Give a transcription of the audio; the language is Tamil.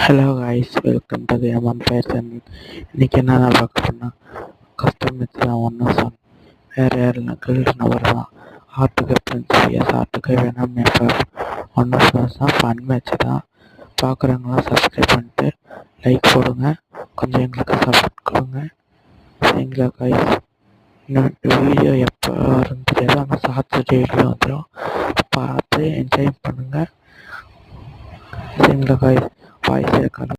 Hello guys, welcome to the empire channel. இன்றைக்கி என்ன பார்க்க போனால் கஸ்டமர்ஸ் தான் ஒன்று சொன் வேறு யாரும் கில்டு நபர் தான். ஆர்ட்டுக்கு பிரின்சிபியஸ் ஆர்ட்டுக்கு வேணும் எப்போ ஒன்று தான் ஃபன் மேட்ச் தான். பார்க்குறவங்களாம் சப்ஸ்கிரைப் பண்ணிட்டு லைக் போடுங்க, கொஞ்சம் எங்களுக்கு சப்போர்ட் கொடுங்க சரிங்களா கைஸ். இன்னும் வீடியோ எப்போ வரும்னு தெரியாது, ஆனால் சாட்டர்டே வீடியோ வந்துடும், பார்த்து என்ஜாய் பண்ணுங்கள் சரிங்களா கைஸ். வாய்ஸ் இருக்காது.